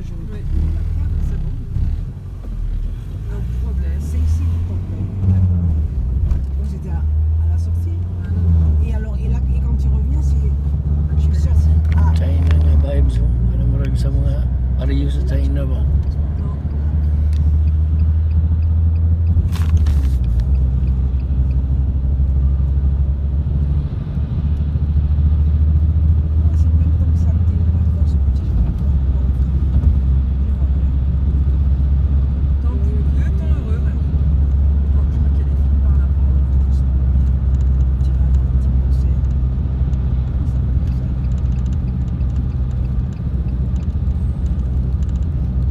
je vais Oui. payer la carte. C'est bon. No problème. C'est ici le problème. Donc j'étais à la sortie. Ah non. Et alors, et là, et quand tu reviens, c'est. Je suis China. sortie. Ah, China nga vibes mo. Alam mo rin sa mga pariyo sa China ba? Non. ah, c'est même comme samedi, on va voir ce petit jeu là-bas. Temps pluvieux, temps heureux, mamie. Oh, je crois qu'il y a des filles par là. Tu vas avoir un petit concert.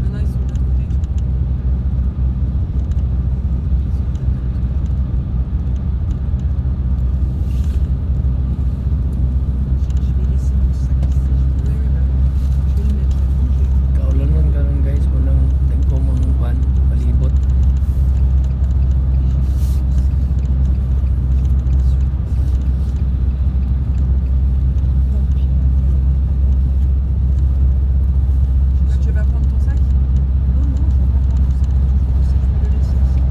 Maintenant, ils sont de l'autre côté, je crois. Ils sont peut-être de l'autre côté. Je vais laisser mon sac ici. Oui, oui, bah oui. Je vais le mettre là. Kaulan nun karon guys mo nang tingkomang van palibot. Là, tu vas prendre ton sac? Non, non, je vais pas prendre mon sac. Je vais le laisser ici.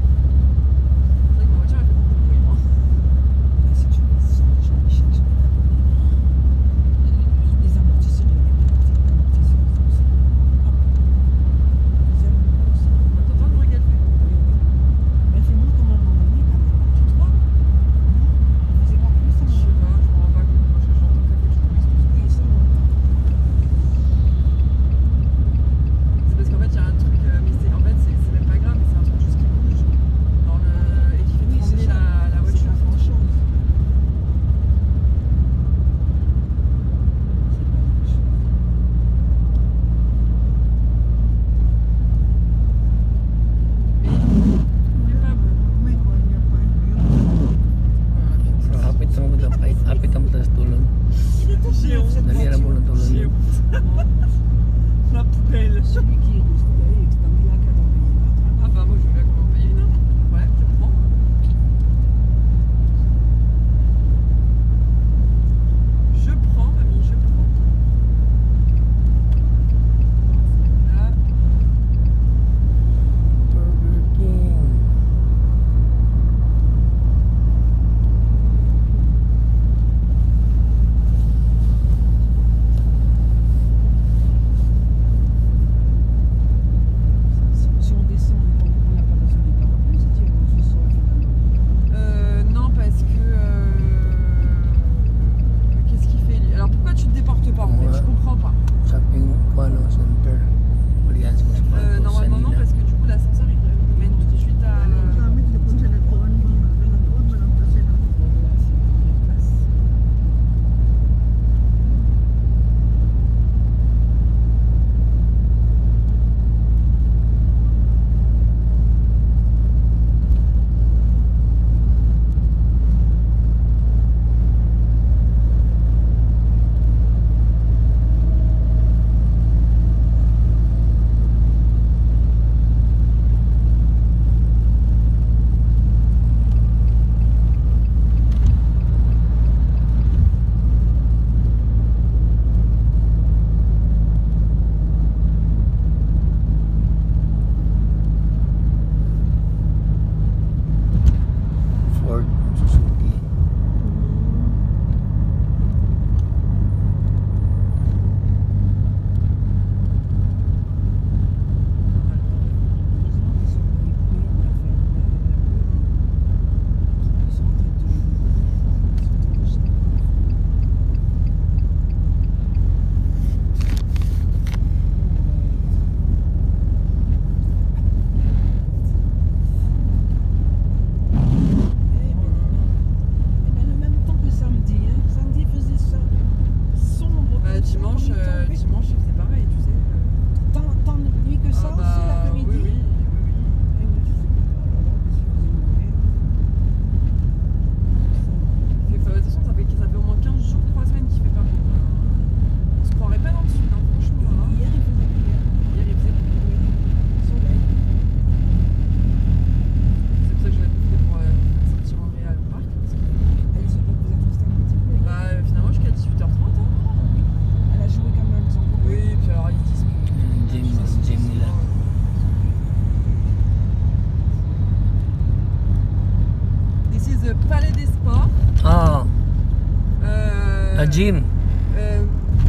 C'est vrai que ma voiture, elle fait beaucoup de bruit, moi. Si tu veux, ça, Jean-Michel, je vais l'abonner. Les amortisseurs, il y a des petits amortisseurs comme ça. Hop. Deuxième amortisseur. On va t'entendre le bruit qu'elle fait. Elle fait moins comme un moment donné quand même. Tu trouves? Non, elle faisait pas plus, ça Je sais pas, je m'en rends pas compte. Moi, j'entends qu'elle fait du bruit, c'est tout. Oui, ça, on entend. C'est parce qu'en fait, il y a un truc, mais en fait, c'est même pas grave, mais c'est un truc juste qui bouge dans le, et qui fait Oui, c'est trembler ça. la C'est voiture. pas grand-chose. C'est pas grand-chose. Mais il fait pas beau. Oui, quoi, il n'y a pas un mur. Pero hapit sa mga dapat, hapit ang taas tulog. Il est tout J'ai neuf, honte. cette Nalira mo voiture. ng tulog. J'ai honte. La poubelle. Celui qui est rouge, c'est dans la cadre. Ah bah, moi, je veux bien qu'on en paye une. Ouais, je prends. Je prends, mamie, je prends. Là, Burger King. Si on descend, on n'a pas besoin des parapluies, si tu es au sous-sol finalement. non, parce que. Qu'est-ce qu'il fait lui? Alors pourquoi tu te déportes pas en fait? Je comprends pas. Shopping Kuala Center. Allianz mo sa Patos, Normalement non, Sanina. parce que du coup l'ascenseur il nous mène tout de suite à. Gamit le kontinatoon mo, doon mo lang kasi na. Ford Suzuki. Le même temps que samedi, hein. Samedi faisait ça sombre. Dimanche, il faisait pareil, tu sais. Tant de nuit que ça Ah aussi bah, l'après-midi. oui, oui, oui, Eh oui, je sais pas. Alors là, qu'est-ce qu'il faisait mauvais? oui. De toute façon, ça fait au moins 15 jours, 3 semaines qu'il fait pas beau. On se croirait pas dans le sud, hein, franchement. Hein. Hier, il faisait pire. Hier, il faisait beau. Soleil. gym.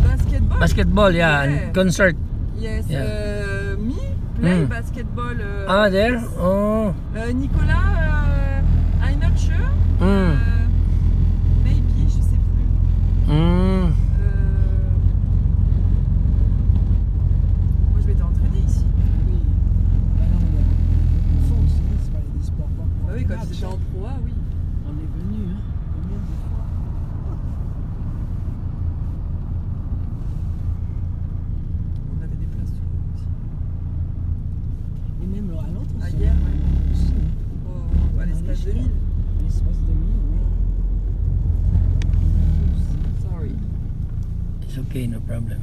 Basketball. Basketball, yeah. And Yeah. concert. Yes. Yeah. Me play Mm. basketball. There? Oh. Nicolas, I'm not sure. Mm. Maybe, je sais plus. Mm. Moi, je m'étais entraînée ici. Oui. Ah non, on a fond aussi, hein, c'est pas des sports. Bah oui, quand j'étais en pro A, oui. On est venu, hein. Combien de fois? On avait des places aussi. Et même à l'autre, Ah, aussi. hier, ouais. Aussi. À l'espace de 1000. À l'espace de 1000, oui. Sorry. It's okay, no problem.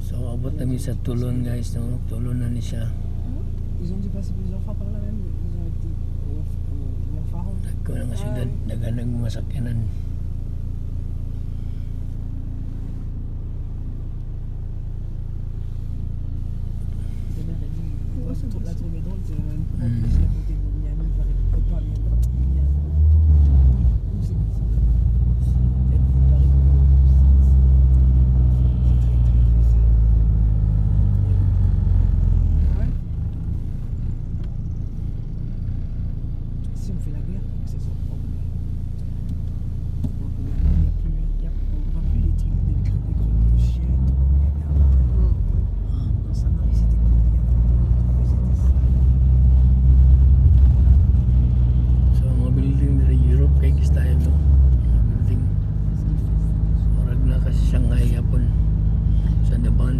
So, abot kami sa Tulon, guys. No? Tulon na ni siya. Ils ont dû passer plusieurs fois par là même. Ils ont été au pharaon. Dagko na nga syudad. oui. Daganang mga sakyanan. C'est bien, elle dit, Ouais, c'est la trouver drôle, c'est la même Mm. ici à côté de Miami, Paris, pas Miami, Miami. Où c'est que c'est? Elle dit Paris, c'est très très ça. Ah ouais. Si on fait la guerre, faut que ça soit propre. Donc maintenant, on voit plus les trucs des groupes de chiens et tout comme il y avait avant. Dans Sanary, c'était comme il y avait avant. C'était ça. So, mga building dito Europe kay style, no? Mga building. Qu'est-ce qu'il fait? Murag na kasi Shanghai yapon. Sa Daban.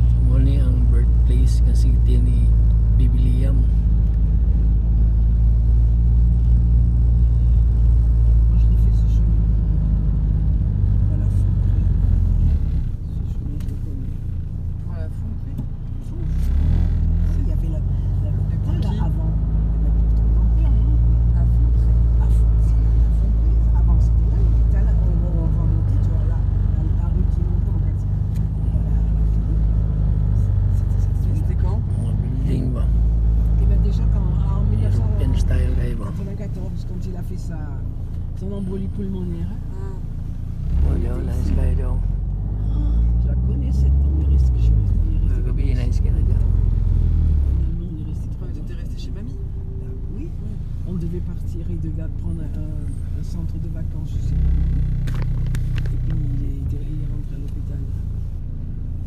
So, muli ang birthplace nga city ni Bibi Liam. Moi, je l'ai fait ce chemin. À la Fonderie. Ce chemin, je le connais. Pour la fonderie. Il y avait l'hôpital là Qui avant. Il y avait pour ton grand-père, non? À fonderie. À Fonderie, c'est la Fonderie. Avant, c'était là l'hôpital. On va monter, tu vois, là. La rue qui monte en fait. Voilà, la clinique. C'était quand? Mga building ba? Et bien déjà, en European style kayo ba? 1994, quand il a fait son embolie pulmonaire, Oh, daw, nice kayo daw. je la connais cette restriction. Gabi, nice ka na dyan. Finalement, on est resté 3 Ouais, t'étais resté chez mamie? Oui, on devait partir, il devait prendre un centre de vacances, je sais pas. Et puis il est rentré à l'hôpital.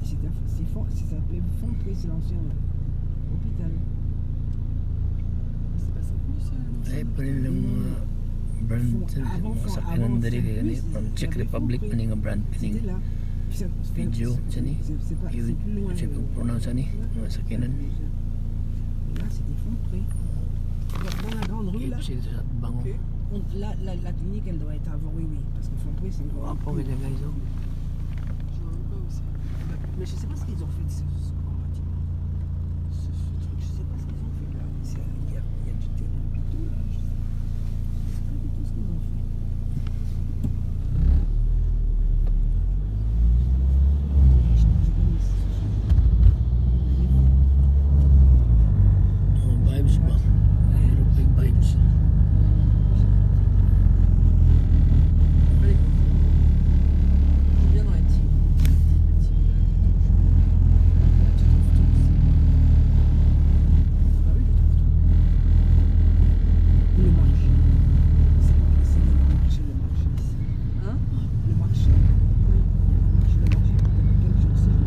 Ça s'appelait Fonderie, c'est l'ancien hôpital. C'est pas Saint-Denis, ça? Ay, pa rin lang mga brand mga sakyanan dali kay gani from Czech Republic pa nga brand C'était pining là. Puis video sani. c'est pas, c'est plus loin. Check kung pronounce ani mga sakyanan. Là, c'était Fonderie. Dans la grande rue, là, Sila sa bango. Ok. la clinique, elle doit être avant, oui, parce que Fonderie, c'est encore. Apo ganda guys oh. Je vois même pas où c'est. Mais je sais pas ce qu'ils ont fait de ce bâtiment. Ce truc, je sais pas ce qu'ils ont fait là. Il y a du terrain partout là. Je sais pas du tout ce qu'ils ont fait. Je connais ce Mga vibes ba? European vibes. Allez. Je viens dans les petits. Petits villages. Là, tu trouves tout ici. Bah oui, je trouve tout. Le marché. C'est le marché ici. Hein? Le marché. Oui. Le marché, quel jour c'est?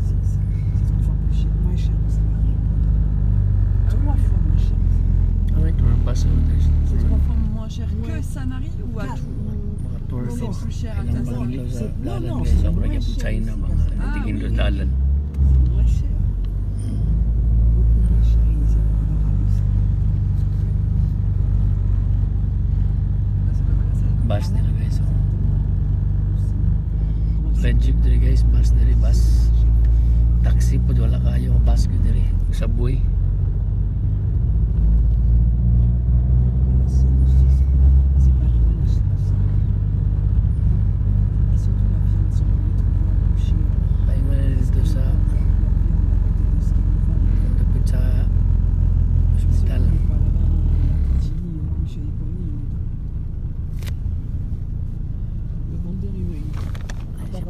C'est 3 fois plus cher, moins cher que Sanary. 3 fois moins cher. Alright, we're bus over there. C'est 3 fois moins cher que Ouais. Sanary ou à Quatre. tout? Mga tour Non, guys. plus cher à Ilang Casablanca. banglo sa C'est- dalan non, guys. c'est Sobrang moins yung cher China ici, mga Casablanca. natigin Ah, do oui. dalan. C'est moins cher. Beaucoup moins cher ici. Bah, c'est pas mal à ça. Bus nila guys oh. Red jeep diri guys, bus diri bus. Taxi po wala kayo, bus ko diri. Subway. C'est pas loin, je sais pas ça.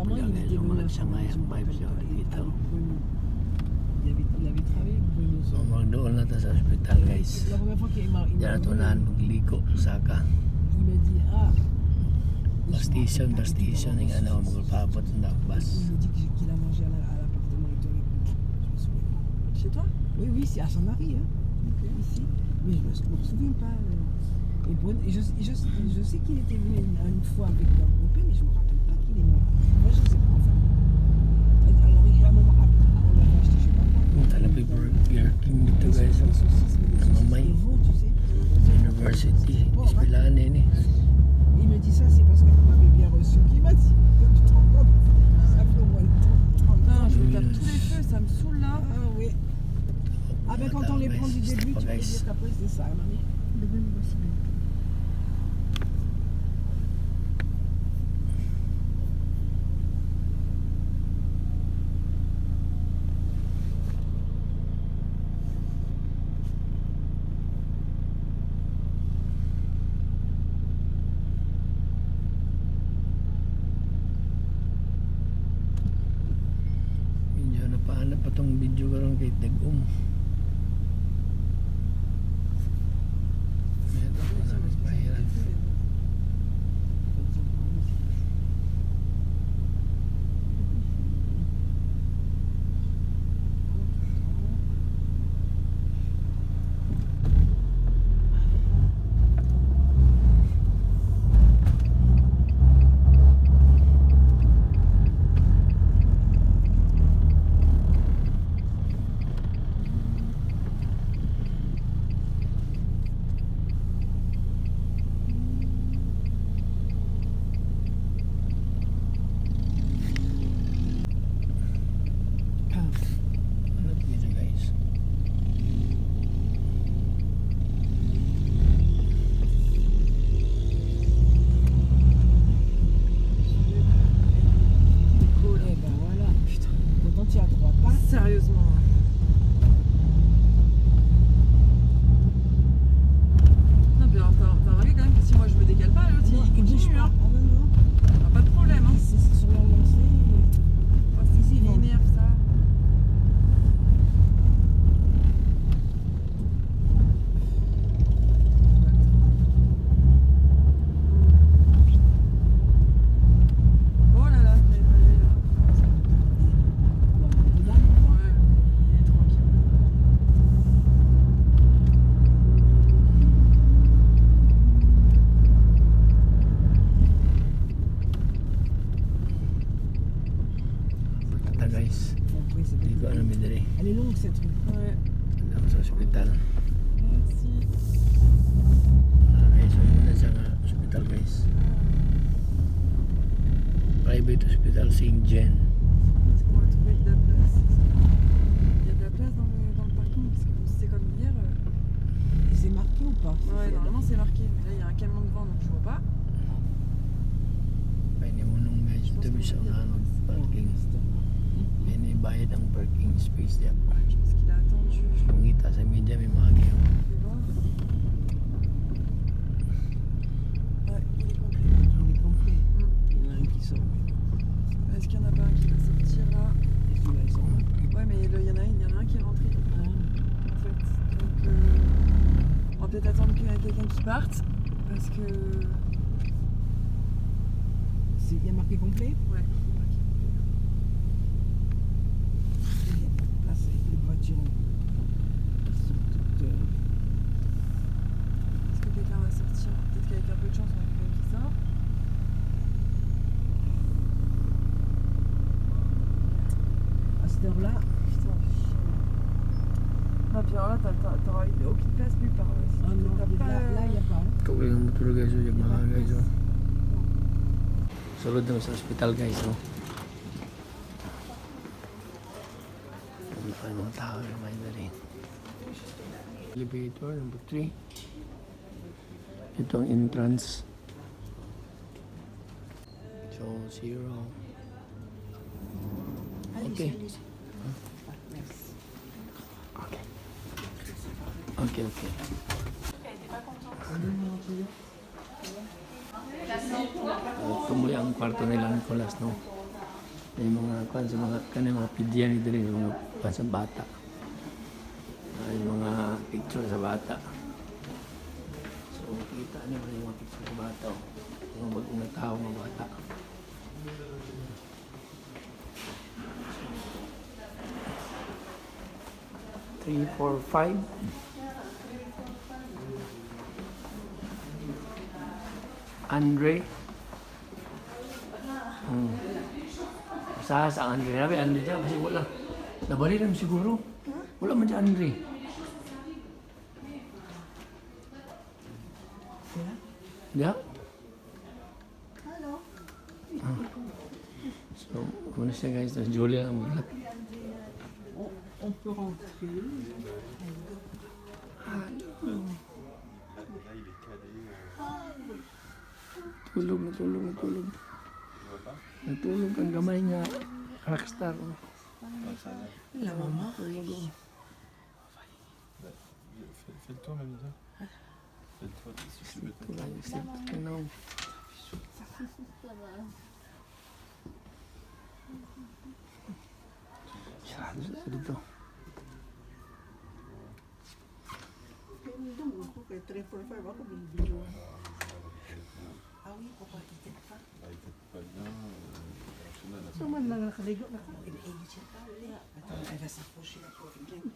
Apparemment, Kaya il guys, était yung venu mga à sangay ang vibes niya dito. Il avait travaillé avec Bruno. So magdoon na tayo sa ospital guys. La première fois qu'il m'a Diyan na tunahan magligo sa Saka. il m'a dit Bastation yung ano, magpapot ng bus. Il me dit qu'il a mangé à l'appartement et tout avec lui. Je me souviens pas. Chez toi? Oui, c'est à Saint-Marie, hein, ici. Mais je me souviens pas. Et Bruno, je sais qu'il était venu une fois avec un copain, mais je me rappelle pas qu'il est mort. Moi, je sais pas. Enfin. Alors, il y a un moment, on l'avait acheté, je sais pas quoi. Punta na Burger King dito Des guys. saucisses, mais des Mamay. saucisses de veau, tu sais. University. Ispilaan eh. Il me dit ça, c'est parce que vous m'avez bien reçu. Qui m'a dit, tu te rends compte? Ça fait au moins 30 Putain, ans. je vais faire tous les feux, ça me saoule là. Ah oui. Ah ben quand on les prend du début, tu peux dire qu'après c'est ça, mamie. Medyo napahanap pa tong video karon kay Tegum. Ito po na nagpahiran. Ano po ito guys? Cool, eh ben voilà. Putain, pourtant tu as 3 pas. Sérieusement. Non, mais alors, t'as remarqué quand même que si moi je me décale pas, l'autre il continue. Hein. Ah non, non. Ah, pas de problème. Hein. C'est sur leur lancée. Oh, c'est Ici, qui bon. m'énerve ça. Oh là là, t'as évalué là. Bon, dedans. Ouais, il est tranquille. Ito guys. Après, c'est Hindi ko alam diri. Elle est longue cette rue. Ouais, Ano sa ospital. merci. Okay, so muna sa ospital guys. Private Hospital St. John. Est-ce qu'on va trouver de la place? Il y a de la place dans le parking parce que c'est comme hier. C'est marqué ou pas? Ouais, normalement c'est marqué, mais là il y a un camion devant donc je vois pas. Pwede mo nung guys. Ito bisa nga parking. Pwede bayad ang parking space niya. Je pense qu'il a attendu. Je Kung kita sa media may mga kayo. vais voir. Ouais, il est complet. Il est complet. Mm. Il y en a un qui sort. Est-ce qu'il y en a pas un qui va sortir là? Et celui-là, il sort. Ouais, mais il y en a un qui est rentré Ah. en fait. Donc on va peut-être attendre qu'il y ait quelqu'un qui parte parce que. Il y a marqué complet? Ouais. Il y a pas de place avec les voitures. Elles sont toutes, Est-ce que quelqu'un va sortir? Peut-être qu'avec un peu de chance, on va trouver qui sort. à cette heure-là. Putain, chier. Non, puis alors là, t'auras aucune place nulle part. Ah non, là, il n'y a pas. Hein. Ito yung motor guys. Yung mga guys. Sulod naman sa ospital guys. No? Anong tao naman dali. Elevator number 3. Ito ang entrance. So 0. Okay. Okay, okay. Ito muli ang kwarto nila Nicolas, no? May mga kwan sa mga kanang mga pidyan dito rin, mga kwan sa bata. May mga picture sa bata. So kita niyo yung mga picture sa bata. Mga bagong na tao mga bata. 3, 4, 5. Andre. Usaha sa Andre. Sabi, Andre dyan kasi wala. Nabali naman siguro. Wala man dyan Andre. Yeah? Hello. So, muna siya guys. Tapos Julia ang mulat. On peut rentrer. Tulog. Natulog ang gamay nga rockstar. La maman. Tulog. Fais le tour, Mamita. Fais le tour, si tu veux. Wala yung isip. Ano? Sarado sa dito. Okay, 345 ako binibilo. Ah oui, pourquoi il t'aide pas? Ah, il était pas bien. Enchaîné, là. So man lang nakaligo na ako. Inaigit siya. Attends, elle va s'approcher la pauvre gang.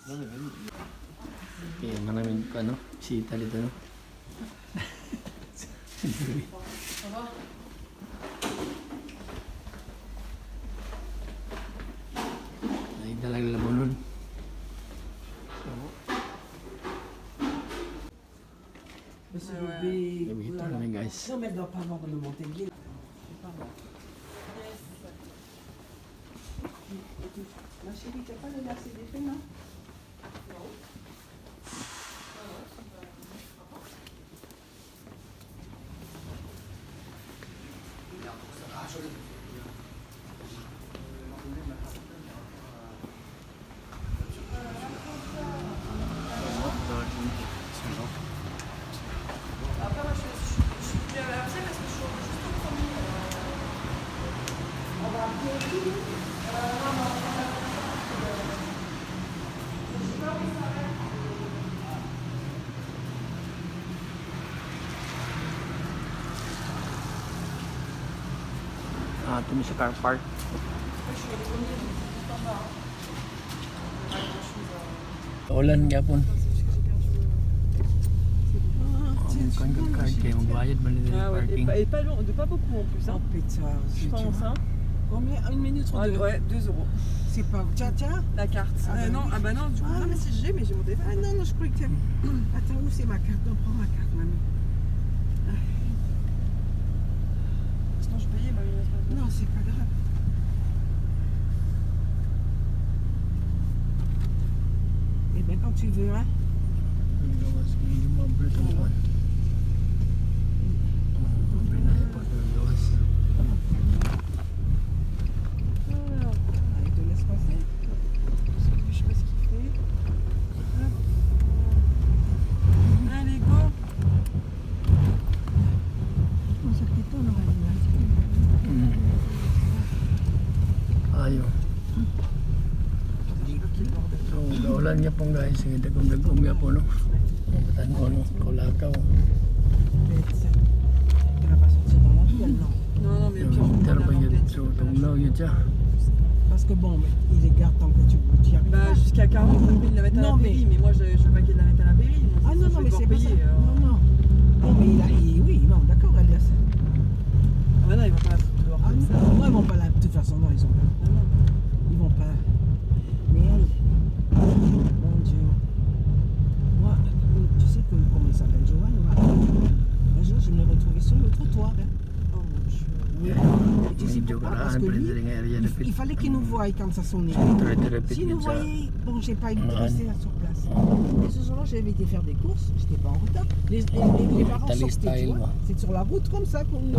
Non, mais vas-y. Okay, maraming ano, bisita dito, no? Ay, dalang lamunon. So, Monsieur Ouais. Bébé. gamitin kami guys. Non, mais elle doit pas avoir de Montéglé. Ma chérie, tu n'as pas le lacet des faits, non? Après, moi, je suis plus avancée parce que je suis juste au premier. Ito sa car park. Ulan gapon. Ang kan card kayo magbayad man nila Ah ouais, parking. et pas long, de pas beaucoup en plus. Oh Hein. putain, Je zut, tu pense. vois. Hein. Combien? Une minute ou Ouais, deux? ouais, 2 euros. C'est pas. Tiens. La carte. Ah, bah non, oui. ah bah non, du coup, Ah, non, mais si j'ai, mais j'ai mon téléphone. Ah non, non, je croyais que t'avais. Attends, où c'est ma carte? Non, prends ma carte, mamie. Sinon, je payais, ma vie. Non, c'est pas grave. Eh bien, quand tu veux, hein. Allez, te laisse passer. Je sais pas ce qu'il fait. Hop. Allez, go. On s'applique pas, on aura l'image. Ayo. So, kaulan niya pong guys. Sige, dagong niya po, no? Tanong, no? Kaulakaw. Médecin. Tu vas pas sortir dans la ruelle, non. Non, non, mais au pire, je Pero prends ba la yun? tête. So, tunglaw yun siya. Parce que bon, mais il les garde tant que tu y arrives. Bah, jusqu'à 40, on peut de la mettre à Non, la mais- pairie, mais moi, je veux pas qu'il la mette à la pairie. Moi, Ah non, je non, vais mais devoir c'est pas ça. payer. Non, non. Non, mais oui, non, d'accord, Elias. Ah bah non, il va pas la foutre dehors Ah comme ça. non, ils vont pas la. De toute façon, non, ils ont pas. Ah non. Ils vont pas. Mais elle. Mon Dieu. Moi, tu sais que, comment il s'appelle, Johan, un jour, je me l'ai retrouvé sur le trottoir. Hein. Oh mon Dieu. Oui. Et tu sais Medyo pourquoi? Parce karaan que pa rin lui, din nga area il fallait qu'il nous voie quand ça sonnait. Repeat S'il nous yun sa... voyait, bon, j'ai pas eu de Ouais. rester là sur place. Et ce jour-là, j'avais été faire des courses, j'étais pas en retard. Les parents Italy sortaient, tu style, vois. quoi. C'est sur la route comme ça, comme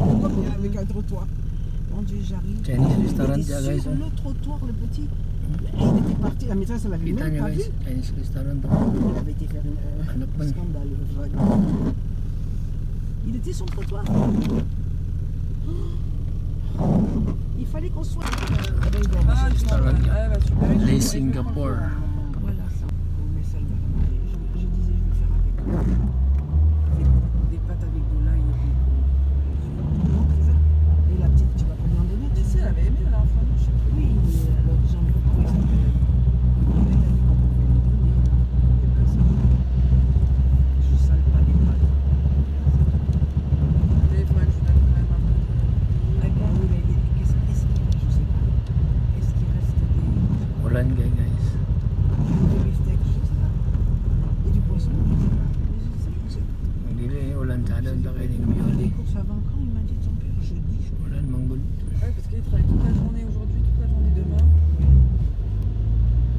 avec un trottoir. Mon Dieu, j'arrive. Chinese Il restaurant, était tiens, guys, sur hein. le trottoir, le petit. Elle était partie, la maîtresse, elle avait Kita même niya pas vu. guys, Chinese restaurant to. Elle avait été faire Anak un man. scandale. Il était sur le trottoir. Il fallait qu'on soit. Ah, je Restaurant, m'en yeah. bah super. Les Singapore. Voilà, ça. Mais ça, je disais, je vais faire avec des pâtes avec de l'ail et puis. Non, c'est ça. Et la petite, tu vas pas lui en donner. Mais si, elle avait aimé la dernière fois, je sais plus. Oui, mais alors j'en ai pas ça. Elle a dit qu'on pouvait lui donner. Et ben, c'est bon. Je sale pas les pâtes. Mais il faudrait que je donne quand même un peu de. Ah, bon, oui, mais qu'est-ce qu'il reste? Je sais pas. Est-ce qu'il reste des. Ulan kayo guys. Des beefsteaks, je sais pas. Et du poisson, je sais pas. Je sais pas. Hindi ulan sa doon sa kayo ng Les Bioli. courses avant quand il m'a dit ton père jeudi, je crois. Ulan manggod. Ouais, parce qu'il travaille toute la journée aujourd'hui, toute la journée demain.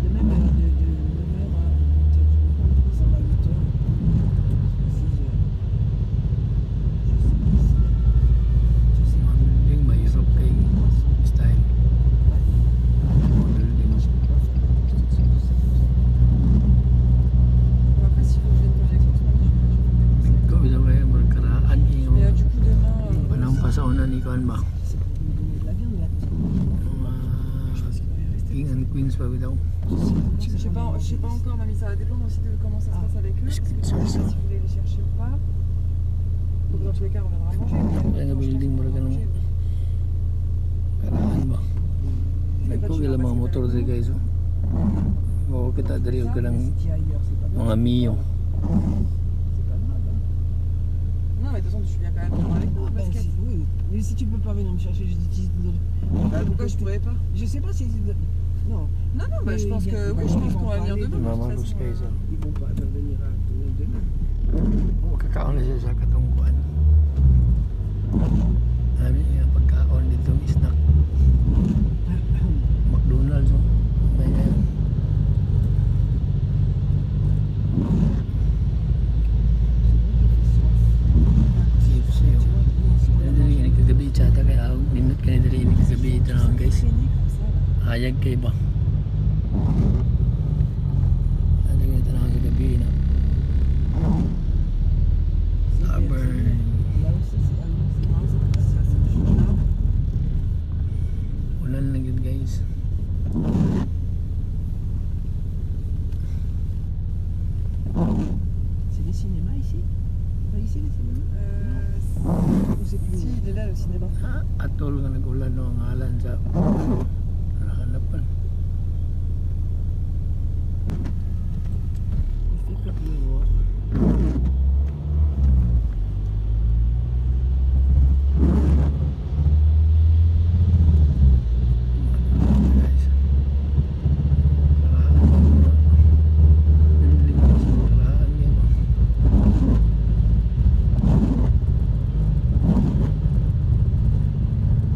De même de 9h à 8h. Ça va à 8h. 6h. Je sais pas. Building mahirap kay style. Building. Bon, après, s'il faut que je vienne faire les courses, maintenant, je vais Ikaw isa kayo magkaraan yung Mais du coup, demain. anong pasaunan ni Kuan ba? C'est pour lui donner de la viande là. Je pense qu'il va y rester. King and Queens pa bitaw. Je sais pas encore, mamie, ça va dépendre aussi de comment ça se passe avec eux. Parce que je sais pas si vous voulez les chercher ou pas. Donc, dans tous les cas, on viendra manger. Kaya nga building mo rin ka ng karaan ba? Nagkugil ang mga motor sa guys. Mako kita dari og kanang Si tu es ailleurs, c'est pas grave. mga Mio. C'est pas grave. Hein. Non, mais de toute façon, tu viens quand même prendre avec moi, Ah, ben, basket. si, oui. Mais si tu peux pas venir me chercher, je dis. Bah, pourquoi je pourrais pas? Je sais pas si. Non, Non, non, bah, je pense que oui, je pense qu'on va venir demain. de toute Mamalos façon. kayo sa ils vont pas venir à demain. makakaon na siya sa katong kuan. Sabi niya pagkaon dito snack McDonald's. Oh. May na yun. KFC. Oh. Kaya dali ini kagabi chata kaya minut kaya dali ini kagabi ito na guys. Hayag kay ba? Ada kaya ito na kagabi na. Auburn. Là aussi, c'est là. Ulan lang yun guys. C'est des cinémas ici? Pas ici les cinémas? Ou c'est plus Si, il est là le cinéma. Atol nga nag-ulan no ang ngalan sa hanapan. Il fait que pleuvoir. Guys. Building sa karaan nga ba?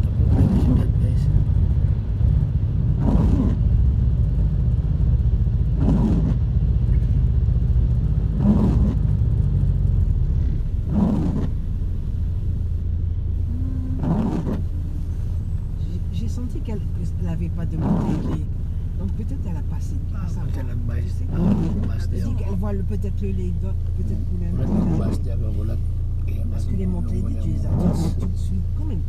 Takot na yung syudad guys. J'ai senti qu'elle n'avait pas demandé les. Donc peut-être elle a passé par ça. Kasi nagbay Je sais sa pas. bus Elle diya. dit qu'elle voit peut-être le lait d'autres, peut-être pour les Ulat yung bus diya ba ulat. Kaya Parce que les montées, tu les attends tout de suite. Combien? Non,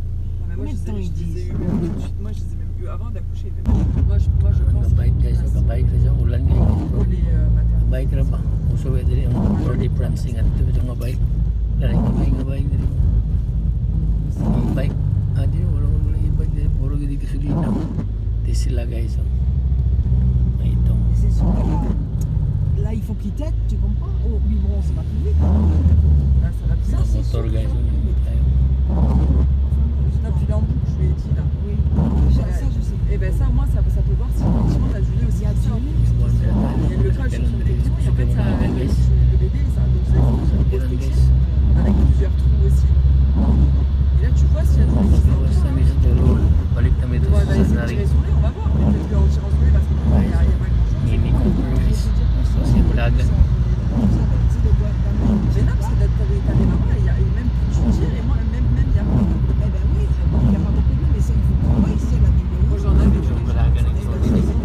mais moi, Combien de temps ils je les ai disent? eu tout de suite. Moi, je les ai même eu avant d'accoucher. Mais bon, moi, je pense Kabay guys, qu'ils kabay ka sa ulan guys. pour les maternités. Kabay ka na ba? Uso ka diri ang for difference nga dito sa mga bike. Kaya nga bike diri. E-bike. Diri wala mo wala e-bike diri puro gid gasolina. Tesla guys. Oh. May itong C'est sûr que là, il faut qu'il t'aide, tu comprends? Au biberon, ça va plus vite. Là, ça va plus Ça, vite. c'est motor sûr. guys. Tayo. Non, puis il est en boucle, je lui ai dit là. Oui, ça, je sais. Et ben ça, moi, ça peut voir si effectivement t'as Julie aussi. Il y a qui sort. 10 minutes. Il y a le coche sur son téléphone et en fait, ça, le bébé, ça, donc c'est Sa une ulan grosse guys. avec plusieurs trous aussi. Et là, tu vois s'il y a Julie qui sort. Bawas na sa dulo. Balik na dito On va sa essayer de Sanari. tirer son lait, on va voir. Peut-être qu'en tirant son lait, parce qu'il n'y a pas grand-chose. Mini Cooper guys. So si Bulagan. Mais non, parce que t'as des mamans, et même tu tires, et moi, même, il y a pas. Eh ben oui, il n'y a pas beaucoup de mais ça, il faut qu'on voit ici, elle a du lait. Moi, j'en avais. Yung Bulagan.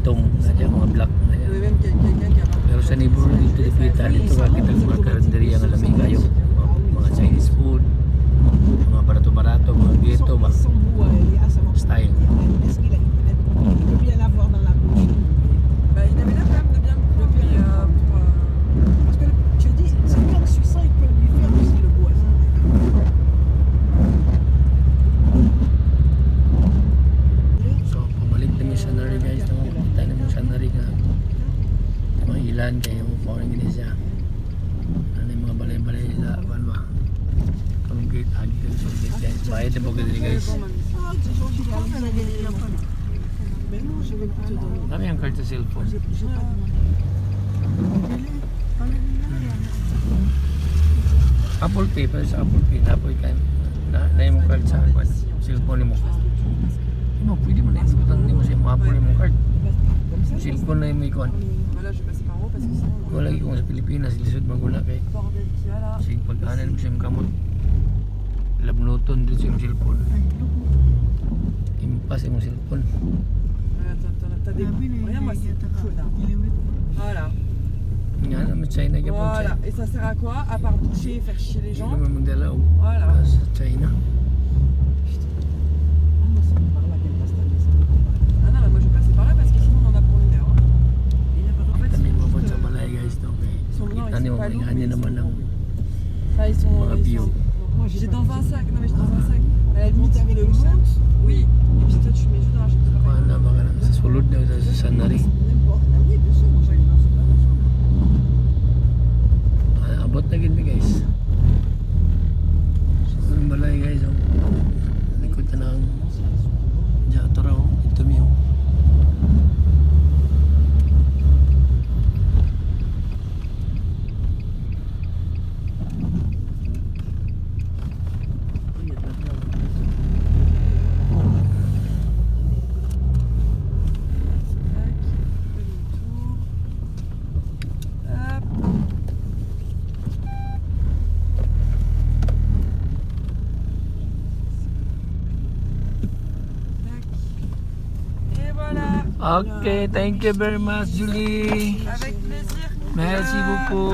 bottom, nandiyan mga black na Il y yan. avait même quelqu'un qui a marqué. Pero sa neighborhood dito dito kakita ng mga karinderya nga lamig kayo. Mga Chinese food, mga barato-barato, mga ghetto ba? Son goût, il est à savoir. Style. Est-ce qu'il peut bien l'avoir dans la bouche? Bah, il avait l'air quand même de bien le couper. Puis Parce que je dis, c'est comme Suisse, il peut lui faire aussi le bois. So, pabalik na sa nari guys. Kita na mo sa nari nga. Mga ilan kayo mo pa rin gini siya. Ano yung mga balay-balay sa Banwa. Kaming gate, agi kayo sa gate guys. Bayad na po kayo guys. Ah, c'est gentil, il y a pas là. Mais non, je vais plus te donner. Kami ang card sa cellphone. J'ai pas demandé. Apple Pay, pero sa Apple Pay, napoy ka na yung card sa cellphone mo. Mo, pwede mo na ikutan mo sa yung Apple yung card. Cellphone na yung may kuhan. voilà, je vais passer par haut parce que sinon. Kung lagi kung sa Pilipinas, lisod magula kay. Le bordel qu'il y a là. Kasi pag-anan mo siya yung kamot. Labnuton dito sa yung cellphone. Impas yung cellphone. T'as des. Regarde, moi, c'est fou là. Voilà. Nga naman China ka po. Voilà. Et ça sert à quoi? À part boucher et faire chier les Hindi gens. naman magdala o. Voilà. Sa China. Ah non, c'est par là qu'elle passe ta maison. Ah non, mais moi je vais passer par là parce que sinon on en a pour une heure. Hein. Il a pas En fait, Kami ils mabot sa sont- balay guys. No? ils sont blancs, Kita ils niyo, sont pas may lourds, ganyan mais ils naman sont ang bons. Enfin, ils sont. Mga ils bio. sont- Moi, j'ai J'ai pas dans un sac, non mais j'ai dans un sac. À la limite limite avec le le sac. monte. Oui. Et puis toi tu mets juste dans la chaise de kuhan na baka naman sa sulod daw sa Sanari. N'importe. Ah oui, bien sûr, moi j'allais dans ce là. Abot na gid mi guys. So, ang balay guys. Oh. Likod na ang Jato raw. Ito miyo. Et voilà. Okay, thank you very much Julie. Avec plaisir. Merci beaucoup.